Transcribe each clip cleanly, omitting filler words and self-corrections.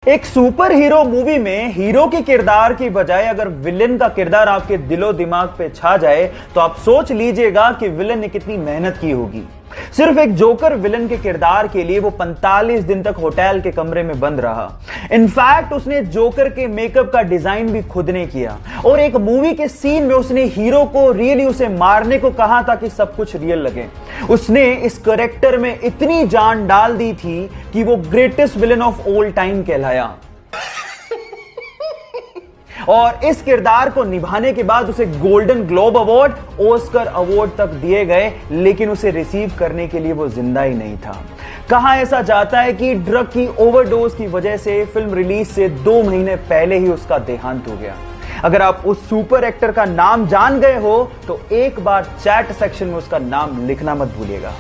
एक super hero movie में hero के किरदार की बजाय अगर विलेन का किरदार आपके दिलो दिमाग पे छा जाए तो आप सोच लीजिएगा कि विलेन ने कितनी मेहनत की होगी। सिर्फ एक जोकर विलेन के किरदार के लिए वो 45 दिन तक होटल के कमरे में बंद रहा। इनफैक्ट उसने जोकर के मेकअप का डिजाइन भी खुद ने किया और एक मूवी के सीन में उसने हीरो को रियली उसे मारने को कहा ताकि सब कुछ रियल लगे। उसने इस कैरेक्टर में इतनी जान डाल दी थी कि वो greatest villain of all time कहलाया। और इस किरदार को निभाने के बाद उसे golden globe award, Oscar award तक दिए गए, लेकिन उसे रिसीव करने के लिए वो जिंदा ही नहीं था। कहा ऐसा जाता है कि ड्रग की ओवरडोज की वजह से फिल्म रिलीज से 2 महीने पहले ही उसका देहांत हो गया। अगर आप उस सुपर एक्टर का नाम जान गए हो तो एक बार चैट सेक्शन में उसका नाम लिखना मत भूलिएगा।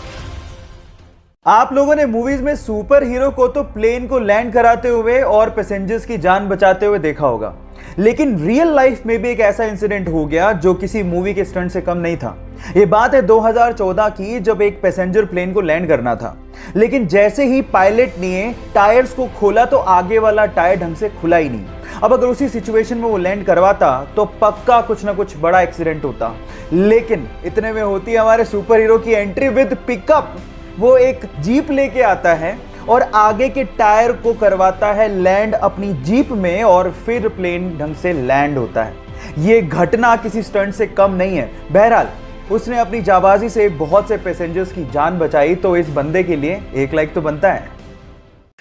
आप लोगों ने मूवीज में सुपर हीरो को तो प्लेन को लैंड कराते हुए और पैसेंजर्स की जान बचाते हुए देखा होगा, लेकिन रियल लाइफ में भी एक ऐसा इंसिडेंट हो गया जो किसी मूवी के स्टंट से कम नहीं था। यह बात है 2014 की, जब एक पैसेंजर प्लेन को लैंड करना था, लेकिन जैसे ही पायलट ने टायर्स को खोला तो आगे वाला टायर ढंग से खुला ही नहीं। अब अगर उसी सिचुएशन में वो लैंड करवाता तो पक्का कुछ ना कुछ बड़ा एक्सीडेंट होता, लेकिन इतने में होती है हमारे सुपर हीरो की एंट्री विद पिकअप। वो एक जीप लेके आता है और आगे के टायर को करवाता है लैंड अपनी जीप में और फिर प्लेन ढंग से लैंड होता है। ये घटना किसी स्टंट से कम नहीं है। बहरहाल उसने अपनी जाबाजी से बहुत से पैसेंजर्स की जान बचाई, तो इस बंदे के लिए 1 लाइक तो बनता है।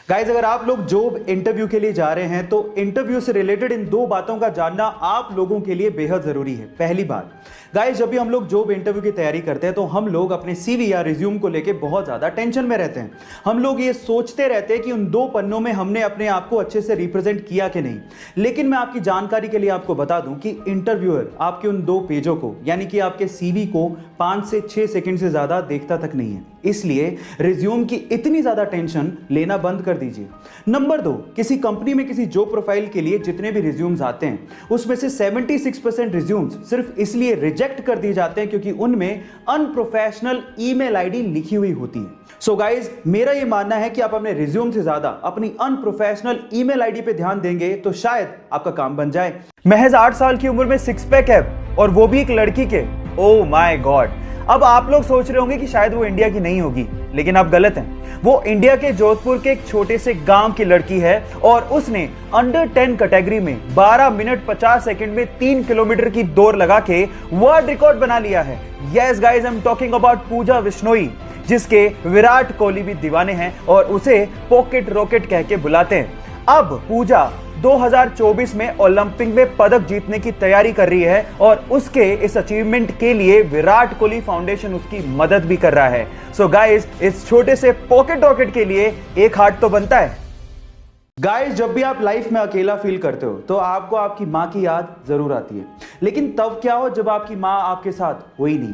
गाइज, अगर आप लोग जॉब इंटरव्यू के लिए जा रहे हैं तो इंटरव्यू से रिलेटेड इन 2 बातों का जानना आप लोगों के लिए बेहद जरूरी है। पहली बात, गाइज, जब भी हम लोग जॉब इंटरव्यू की तैयारी करते हैं तो हम लोग अपने सीवी या रिज्यूम को लेके बहुत ज्यादा टेंशन में रहते हैं। हम लोग ये सोचते रहते हैं कि उन 2 पन्नों में हमने अपने आप को अच्छे से रिप्रेजेंट किया कि नहीं। लेकिन मैं आपकी जानकारी के लिए आपको बता दूं कि इंटरव्यूअर आपके उन 2 पेजों को, यानी कि आपके सीवी को 5 से 6 सेकंड से ज्यादा देखता तक नहीं है। इसलिए रिज्यूम की इतनी ज्यादा टेंशन लेना बंद कर दीजिए। नंबर 2, किसी कंपनी में किसी जॉब प्रोफाइल के लिए जितने भी रिज्यूम्स आते हैं उसमें से 76% रिज्यूम्स सिर्फ इसलिए रिजेक्ट कर दिए जाते हैं क्योंकि उनमें अनप्रोफेशनल ईमेल आईडी लिखी हुई होती है। सो गाइज, मेरा यह मानना है कि आप अपने रिज्यूम से ज्यादा अपनी अनप्रोफेशनल ईमेल आईडी पे ध्यान देंगे तो शायद आपका काम बन जाए। महज 8 साल की उम्र में 6 पैक है और वो भी एक लड़की के। Oh my God. अब आप लोग सोच रहे होंगे कि शायद वो इंडिया की नहीं होगी, लेकिन आप गलत हैं। वो इंडिया के जोधपुर के एक छोटे से गांव की लड़की है और उसने अंडर 10 कैटेगरी में 12 मिनट 50 सेकंड में 3 किलोमीटर की दौड़ लगा के वर्ल्ड रिकॉर्ड बना लिया है। Yes guys, I am talking about Pooja Bishnoi, जिसके विराट कोहली भी दीवाने हैं और उसे पॉकेट रॉकेट कह के बुलाते हैं। अब पूजा 2024 में ओलंपिक में पदक जीतने की तैयारी कर रही है और उसके इस अचीवमेंट के लिए विराट कोहली फाउंडेशन उसकी मदद भी कर रहा है। सो गाइस, इस छोटे से पॉकेट रॉकेट के लिए एक हार्ट तो बनता है। गाइस, जब भी आप लाइफ में अकेला फील करते हो तो आपको आपकी मां की याद जरूर आती है, लेकिन तब क्या हो जब आपकी मां आपके साथ हो ही नहीं।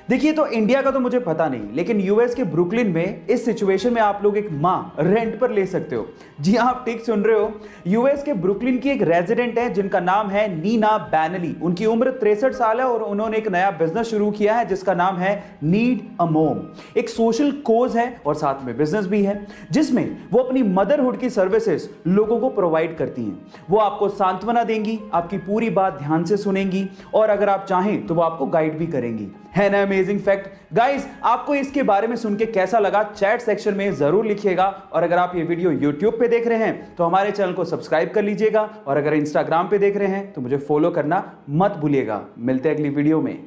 देखिए, तो इंडिया का तो मुझे पता नहीं, लेकिन यूएस के ब्रुकलिन में इस सिचुएशन में आप लोग एक मां रेंट पर ले सकते हो। जी हां, आप ठीक सुन रहे हो। यूएस के ब्रुकलिन की एक रेजिडेंट है जिनका नाम है नीना बैनली। उनकी उम्र 63 साल है और उन्होंने एक नया बिजनेस शुरू किया है जिसका नाम है नीड अ मॉम। एक सोशल कोज है और साथ में बिजनेस भी है, जिसमें वो अपनी मदरहुड की सर्विसेज लोगों को प्रोवाइड करती हैं। वो आपको सांत्वना देंगी, आपकी पूरी बात ध्यान से सुनेंगी और अगर आप चाहें तो वो आपको गाइड भी करेंगी। है ना अमेजिंग फैक्ट? गाइस, आपको इसके बारे में सुन के कैसा लगा चैट सेक्शन में जरूर लिखिएगा। और अगर आप ये वीडियो YouTube पे देख रहे हैं तो हमारे चैनल को सब्सक्राइब कर लीजिएगा और अगर Instagram पे देख रहे हैं तो मुझे फॉलो करना मत भूलिएगा। मिलते हैं अगली वीडियो में।